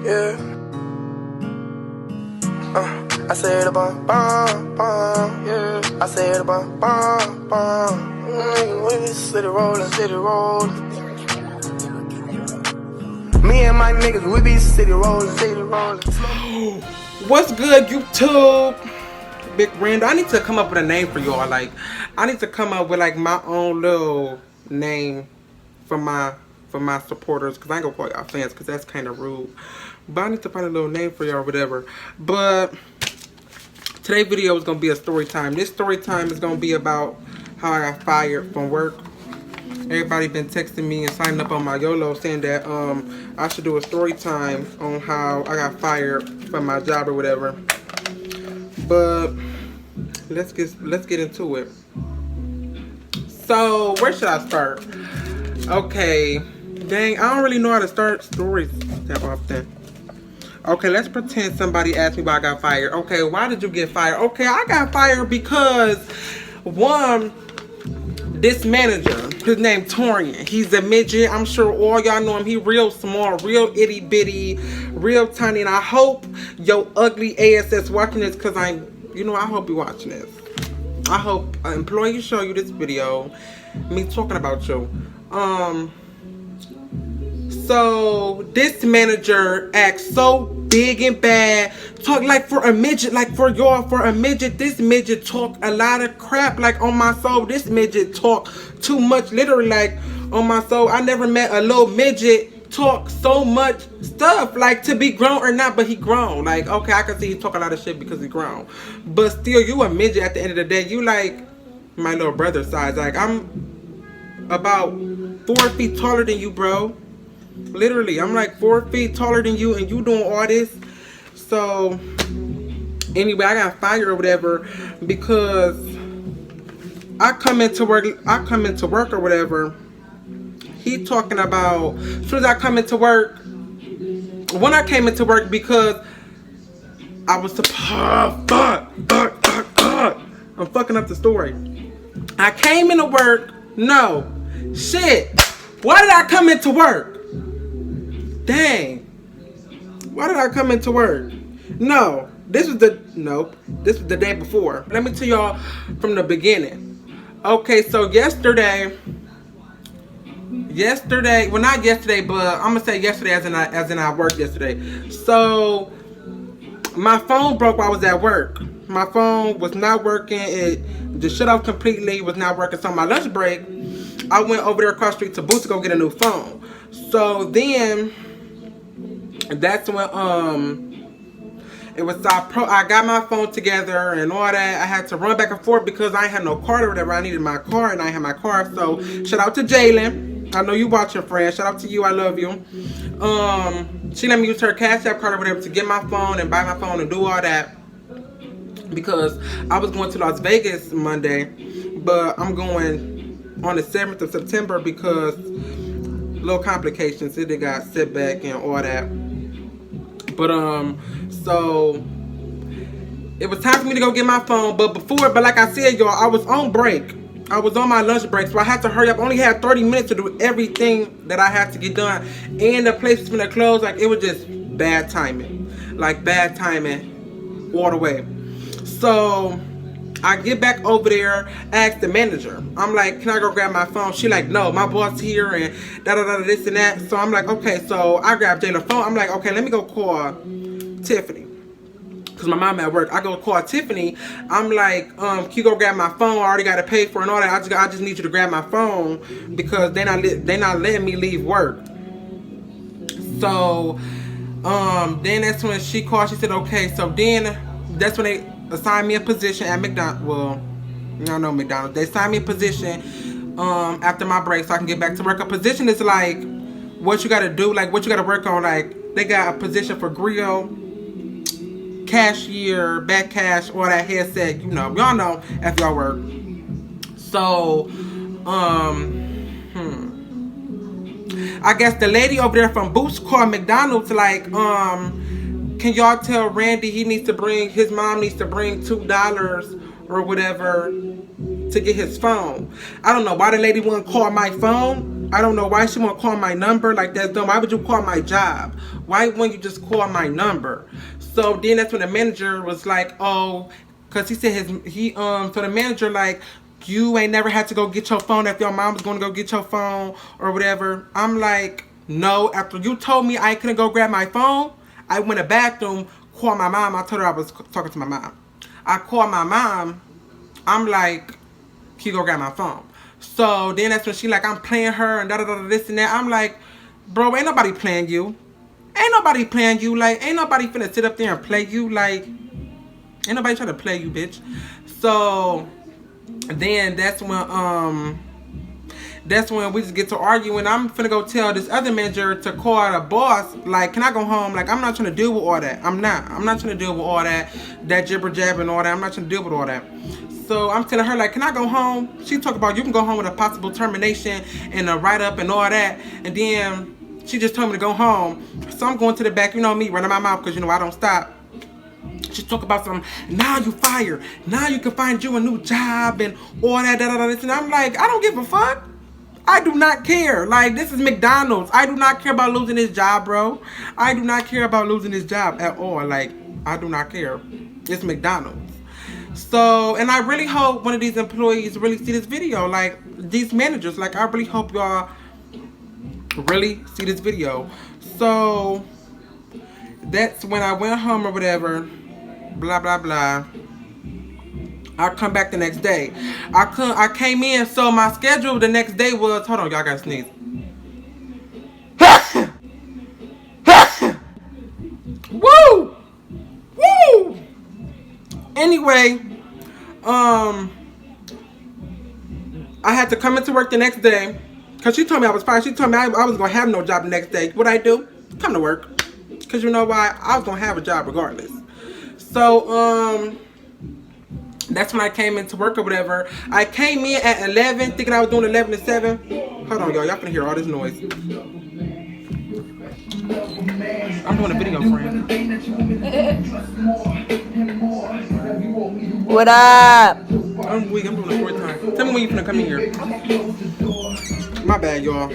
Yeah. I said a bomb, yeah. I said a bomb, we city rollin', city rollin'. Me and my niggas, we be city rollin', city rollin'. What's good, YouTube? Big Randall. I need to come up with a name for y'all. Like, I need to come up with like my own little name for my supporters, because I ain't gonna call y'all fans because that's kind of rude. But I need to find a little name for y'all or whatever. But today's video is gonna be a story time. This story time is gonna be about how I got fired from work. Everybody been texting me and signing up on my YOLO saying that I should do a story time on how I got fired from my job or whatever. But let's get into it. So where should I start? Okay, dang, I don't really know how to start stories that often. Okay, let's pretend somebody asked me why I got fired. Okay, why did you get fired? Okay, I got fired because one, this manager, his name Torian, he's a midget. I'm sure all y'all know him. He real small, real itty bitty, real tiny. And I hope your ugly ass watching this, because I hope you watching this. I hope an employee show you this video, me talking about you. So this manager acts so big and bad, talk like for a midget, like for a midget, this midget talk a lot of crap, like on my soul. This midget talk too much, literally, like on my soul. I never met a little midget talk so much stuff, like to be grown or not, but he grown. Like, okay, I can see he talk a lot of shit because he grown, but still, you a midget at the end of the day. You like my little brother size. Like, I'm about 4 feet taller than you, bro. Literally, I'm like 4 feet taller than you, and you doing all this. So anyway, I got fired or whatever because I come into work or whatever. He talking about, as soon as I come into work, when I came into work, because I was supposed, I'm fucking up the story. I came into work, no, shit. Why did I come into work? Dang. Why did I come into work? No, this was the day before. Let me tell y'all from the beginning. Okay, so yesterday, well, not yesterday, but I'm gonna say yesterday as in I worked yesterday. So my phone broke while I was at work. My phone was not working. It just shut off completely. It was not working. So on my lunch break, I went over there across the street to Boots to go get a new phone. So then that's when it was I got my phone together and all that. I had to run back and forth because I ain't had no car or whatever. I needed my car and I had my car. So shout out to Jalen. I know you watching, friend. Shout out to you. I love you. She let me use her Cash App card or whatever to get my phone and buy my phone and do all that, because I was going to Las Vegas Monday, but I'm going on the 7th of September because little complications. They got setback and all that. But so it was time for me to go get my phone. But like I said, y'all, I was on break. I was on my lunch break, so I had to hurry up. I only had 30 minutes to do everything that I had to get done. And the place was gonna close. Like, it was just bad timing. Like, bad timing all the way. So I get back over there, ask the manager. I'm like, can I go grab my phone? She like, no, my boss here and this and that. So I'm like, okay. So I grabbed Jayla's phone. I'm like, okay, let me go call Tiffany, because my mom at work. I go call Tiffany. I'm like, can you go grab my phone? I already got to pay for it and all that. I just need you to grab my phone because they not letting me leave work. So then that's when she called. She said, okay. So then that's when they assigned me a position at McDonald's. Well, I don't know McDonald's. They assigned me a position after my break so I can get back to work. A position is like what you got to do, like what you got to work on. Like, they got a position for grill, cashier, back cash, all that headset. Y'all know if y'all work. So I guess the lady over there from Boots called McDonald's like, can y'all tell Randy his mom needs to bring $2 or whatever to get his phone. I don't know why the lady wouldn't call my phone. I don't know why she won't call my number. Like, that's dumb. Why would you call my job? Why wouldn't you just call my number? So then that's when the manager was like, oh, because he said so the manager like, you ain't never had to go get your phone if your mom was going to go get your phone or whatever. I'm like, no, after you told me I couldn't go grab my phone, I went to the bathroom, called my mom. I told her I was talking to my mom. I called my mom. I'm like, can you go grab my phone? So then that's when she like, I'm playing her and da-da-da-da this and that. I'm like, bro, ain't nobody playing you. Ain't nobody playing you. Like, ain't nobody finna sit up there and play you. Like, ain't nobody trying to play you, bitch. So then that's when we just get to arguing. I'm finna go tell this other manager to call the boss. Like, can I go home? Like, I'm not trying to deal with all that. I'm not trying to deal with all that jibber jab and all that. I'm not trying to deal with all that. So I'm telling her, like, can I go home? She talk about you can go home with a possible termination and a write-up and all that. And then she just told me to go home. So I'm going to the back, you know me, running my mouth because, you know, I don't stop. She talk about something, now you fired. Now you can find you a new job and all that, this. And I'm like, I don't give a fuck. I do not care. Like, this is McDonald's. I do not care about losing this job, bro. I do not care about losing this job at all. Like, I do not care. It's McDonald's. So, and I really hope one of these employees really see this video. Like, these managers, like, I really hope y'all really see this video. So, that's when I went home or whatever. Blah, blah, blah. I come back the next day. I came in, so my schedule the next day was, hold on, y'all gotta sneeze. Woo! Woo! Anyway, I had to come into work the next day because she told me I was fired. She told me I was gonna have no job the next day. What I do? Come to work. Because you know why? I was gonna have a job regardless. So, that's when I came into work or whatever. I came in at 11, thinking I was doing 11 to 7. Hold on, y'all. Y'all finna hear all this noise. I'm doing a video, friend. What up? I'm weak. I'm doing it 4 times. Tell me when you finna come in here. My bad, y'all.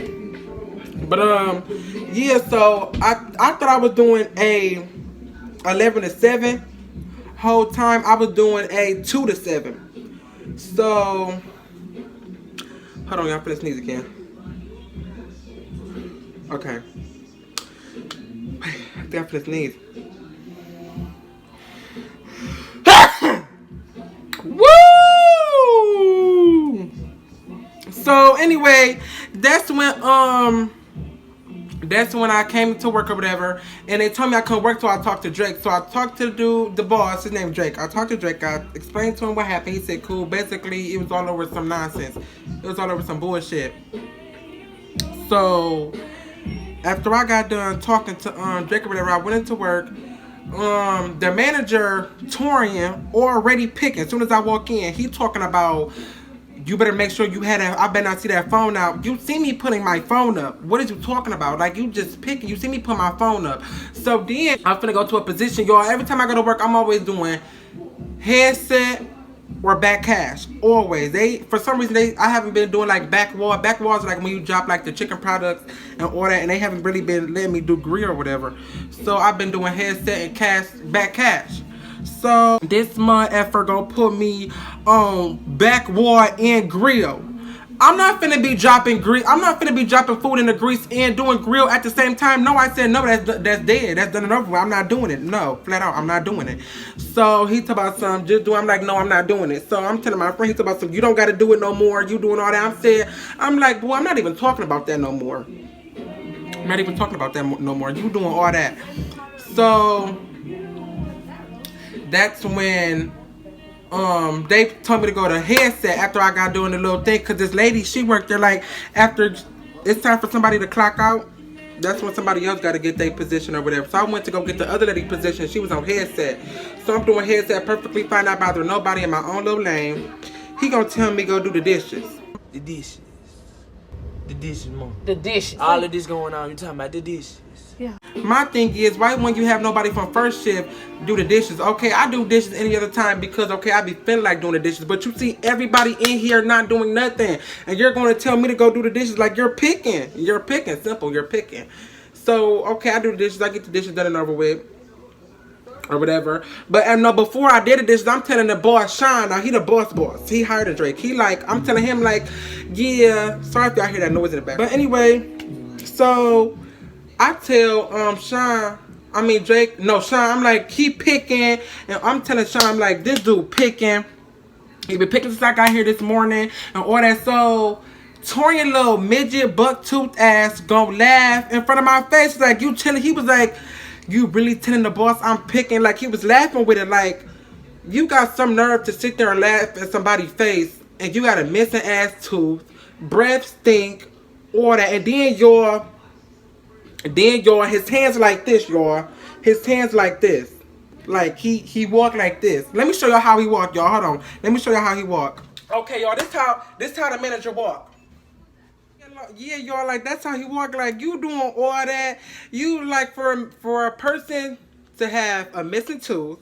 But, yeah, so I thought I was doing a 11 to 7. Whole time I was doing a 2 to 7. So hold on, y'all, finna sneeze again. Okay. I think I'm finna sneeze. Woo! So anyway, that's when I came to work or whatever, and they told me I couldn't work till I talked to Drake. So I talked to the boss, his name Drake. I talked to Drake, I explained to him what happened. He said, cool. Basically, it was all over some nonsense. It was all over some bullshit. So, after I got done talking to Drake or whatever, I went into work. The manager, Torian, already picking. As soon as I walk in, he talking about, you better make sure you had that. I better not see that phone out. You see me putting my phone up. What is you talking about? Like, you just picking. You see me put my phone up. So then I'm finna go to a position, y'all. Every time I go to work, I'm always doing headset or back cash. Always. For some reason, I haven't been doing like back wall. Back walls like when you drop like the chicken products and all that, and they haven't really been letting me do grill or whatever. So I've been doing headset and back cash. So this motherfucker gonna put me on back wall and grill. I'm not finna be dropping grease. I'm not finna be dropping food in the grease and doing grill at the same time. No, I said no. That's dead. That's done and over with. I'm not doing it. No, flat out, I'm not doing it. So he talk about something. Just do. I'm like, no, I'm not doing it. So I'm telling my friend, he talk about something. You don't got to do it no more. You doing all that. I'm like, boy, I'm not even talking about that no more. I'm not even talking about that no more. You doing all that. So that's when they told me to go to headset after I got doing the little thing, because this lady, she worked there like after it's time for somebody to clock out. That's when somebody else got to get their position or whatever. So I went to go get the other lady position. She was on headset. So I'm doing headset perfectly fine, not bothering nobody in my own little lane. He gonna tell me go do the dishes. The dishes, mom. The dishes. All of this going on, you talking about the dishes. Yeah. My thing is, why when you have nobody from first shift do the dishes? Okay, I do dishes any other time because, okay, I be feeling like doing the dishes. But you see everybody in here not doing nothing. And you're going to tell me to go do the dishes like you're picking. You're picking. Simple, you're picking. So, okay, I do the dishes. I get the dishes done and over with. Or whatever. But no, before I did the dishes, I'm telling the boss, Sean, now he the boss. He hired a Drake. He like, I'm telling him like, yeah, sorry if y'all hear that noise in the back. But anyway, so I tell Sean, Drake, no, Sean, I'm like, he picking, and I'm telling Sean, I'm like, this dude picking. He been picking since I got here this morning and all that. So Torian little midget buck tooth ass gonna laugh in front of my face like, you telling, he was like, you really telling the boss I'm picking? Like, he was laughing with it like, you got some nerve to sit there and laugh at somebody's face and you got a missing ass tooth, breath stink, all that, and then his hands like this, y'all. His hands like this. Like, he walk like this. Let me show y'all how he walk, y'all. Hold on. Let me show y'all how he walk. Okay, y'all, this how the manager walk. Yeah, y'all, like, that's how he walk. Like, you doing all that. You, like, for a person to have a missing tooth,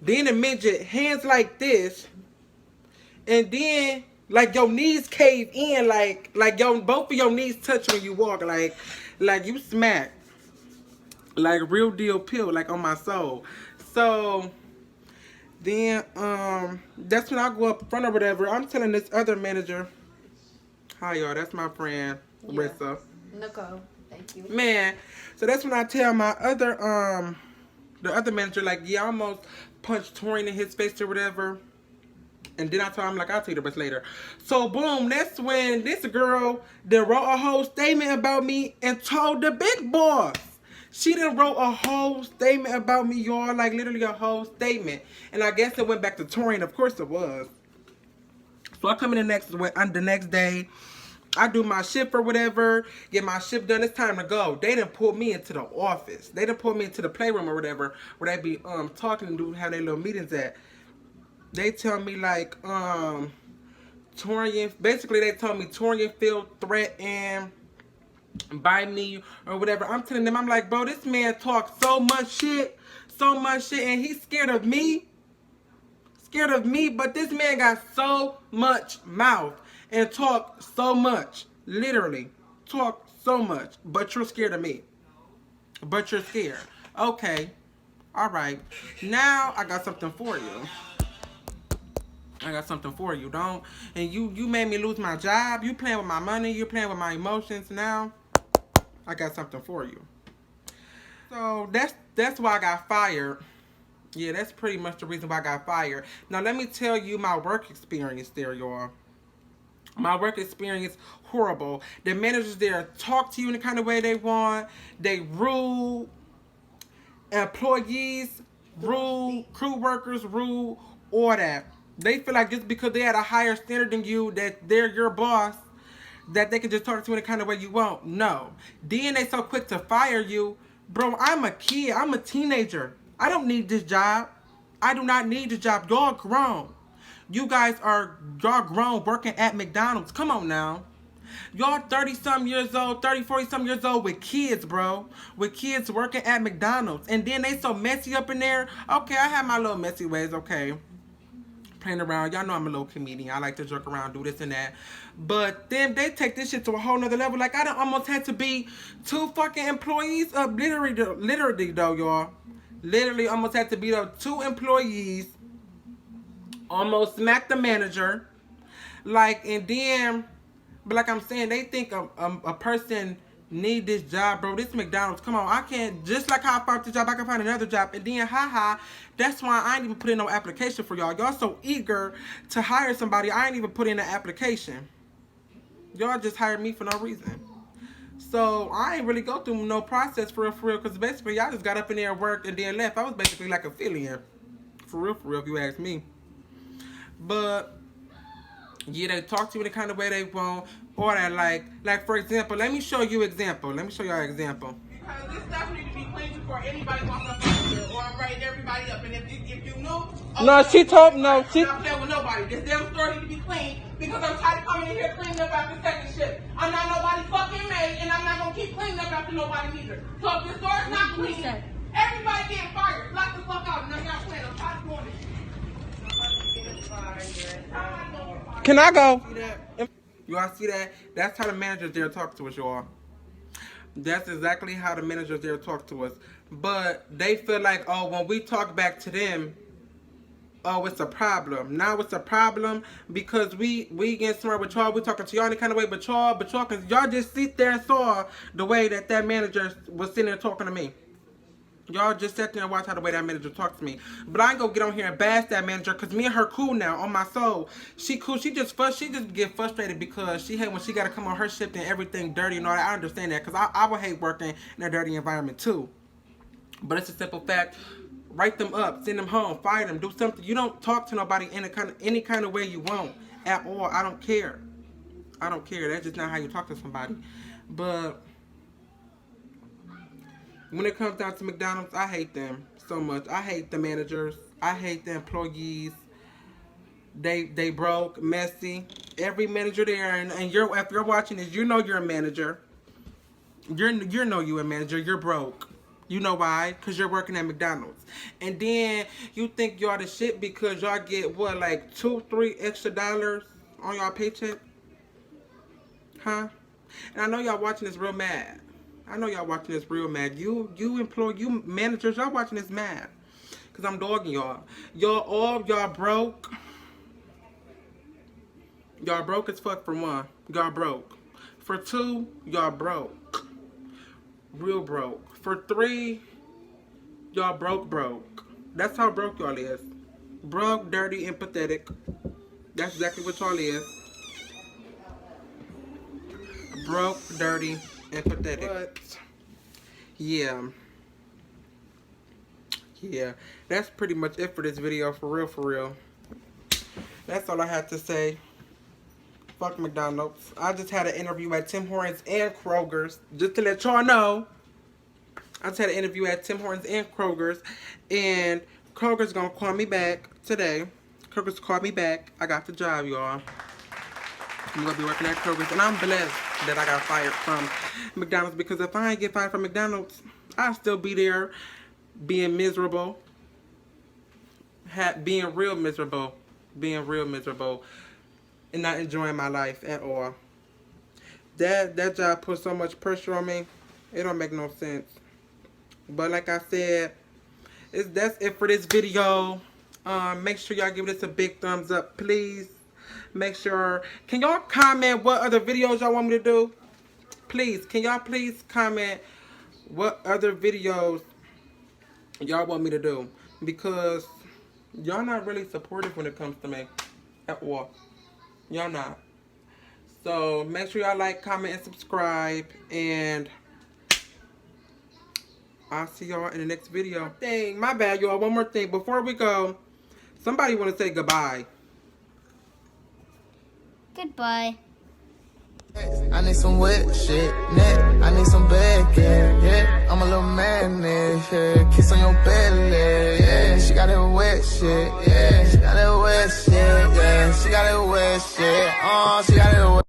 then a midget, hands like this, and then, like, your knees cave in, like both of your knees touch when you walk, like you smack. Like, real deal pill, like, on my soul. So, then, that's when I go up front or whatever. I'm telling this other manager, hi, y'all, that's my friend, Rissa. Nicole, thank you. Man, so that's when I tell my other, the other manager, like, yeah, I almost punched Torian in his face or whatever. And then I told him, like, I'll tell you the rest later. So, boom, that's when this girl that wrote a whole statement about me and told the big boss. She done wrote a whole statement about me, y'all. Like, literally a whole statement. And I guess it went back to Torian. Of course it was. So I come in the next day. I do my shift or whatever. Get my shift done. It's time to go. They done pulled me into the office. They done pulled me into the playroom or whatever. Where they be talking and have their little meetings at. They tell me like, Torian, basically they told me Torian feel threatened by me or whatever. I'm telling them, I'm like, bro, this man talks so much shit, and he's scared of me. But this man got so much mouth and talk so much, literally talk so much, but you're scared of me. But you're scared. Okay, all right. Now I got something for you. Don't. And you made me lose my job. You playing with my money. You playing with my emotions. Now I got something for you. So that's why I got fired. Yeah, that's pretty much the reason why I got fired. Now let me tell you my work experience there, y'all. My work experience, horrible. The managers there talk to you in the kind of way they want. They rude. Employees rude. Crew workers rude. All that. They feel like just because they had a higher standard than you, that they're your boss, that they can just talk to you in the kind of way you want. No. Then they so quick to fire you. Bro, I'm a kid. I'm a teenager. I don't need this job. I do not need this job. Y'all grown. Y'all grown working at McDonald's. Come on now. Y'all 30-some years old, 30, 40-some years old with kids, bro. With kids working at McDonald's. And then they so messy up in there. Okay, I have my little messy ways, okay. Playing around. Y'all know I'm a little comedian. I like to joke around, do this and that. But then they take this shit to a whole nother level. Like, I done almost had to be 2 fucking employees up. Literally though, y'all. Literally almost had to be 2 employees. Almost smacked the manager. Like, and then, but like I'm saying, they think a person need this job, bro. This McDonald's, come on. I can't, just like how I found this job, I can find another job. And then, that's why I ain't even put in no application for y'all. Y'all so eager to hire somebody, I ain't even put in an application. Y'all just hired me for no reason. So, I ain't really go through no process for real, because basically, y'all just got up in there and worked and then left. I was basically like a fill-in. For real, if you ask me. But, yeah, they talk to you in the kind of way they want. Or that, like for example, let me show you an example. Let me show y'all an example. Because this stuff needs to be clean before anybody walks up here, or I'm writing everybody up. And if you know, no, she told no, she not playing with nobody. This damn store need to be clean because I'm tired of coming in here cleaning up after second shift. I'm not nobody's fucking maid, and I'm not gonna keep cleaning up after nobody either. So if your store's not clean, everybody getting fired. Lock the fuck out, and I'm not playing. I'm tired of doing this. Can I go? You all see that? That's how the managers there talk to us, y'all. That's exactly how the managers there talk to us. But they feel like, oh, when we talk back to them, oh, it's a problem. Now it's a problem because we getting smart with y'all. We talking to y'all any kind of way, but y'all just sit there and saw the way that manager was sitting there talking to me. Y'all just sat there and watch how the way that manager talks to me. But I ain't gonna get on here and bash that manager because me and her cool now on my soul. She cool. She just get frustrated because she hate when she gotta come on her shift and everything dirty and all that. I understand that because I would hate working in a dirty environment too. But it's a simple fact. Write them up, send them home, fire them, do something. You don't talk to nobody in any kind of way you want at all. I don't care. I don't care. That's just not how you talk to somebody. But when it comes down to McDonald's, I hate them so much. I hate the managers. I hate the employees. They broke, messy. Every manager there, and if you're watching this, you know you're a manager. You know you're a manager. You're broke. You know why? Because you're working at McDonald's. And then you think y'all the shit because y'all get, what, like $2-3 extra on y'all paycheck? Huh? And I know y'all watching this real mad. I know y'all watching this real mad. You managers, y'all watching this mad. Because I'm dogging y'all. Y'all broke. Y'all broke as fuck for one. Y'all broke. For two, y'all broke. Real broke. For three, y'all broke. That's how broke y'all is. Broke, dirty, and pathetic. That's exactly what y'all is. Broke, dirty, and pathetic. But, yeah. That's pretty much it for this video. For real. That's all I have to say. Fuck McDonald's. I just had an interview at Tim Hortons and Kroger's. Just to let y'all know. I just had an interview at Tim Hortons and Kroger's. And Kroger's gonna call me back today. Kroger's called me back. I got the job, y'all. I'm gonna be working at Kroger's. And I'm blessed that I got fired from McDonald's. Because if I ain't get fired from McDonald's, I'll still be there being miserable. Being real miserable. And not enjoying my life at all. That job put so much pressure on me. It don't make no sense. But like I said, that's it for this video. Make sure y'all give this a big thumbs up, please. Make sure. Can y'all comment what other videos y'all want me to do? Please, can y'all please comment what other videos y'all want me to do? Because y'all not really supportive when it comes to me at all. Y'all not. So make sure y'all like, comment, and subscribe. And I'll see y'all in the next video. My bad, y'all. One more thing. Before we go, somebody want to say goodbye. Goodbye. I need some wet shit, net. I need some bacon, yeah. I'm a little man, yeah. Kiss on your belly, yeah. She got that wet shit, yeah. She got that wet shit, yeah. She got that wet shit, she got that wet.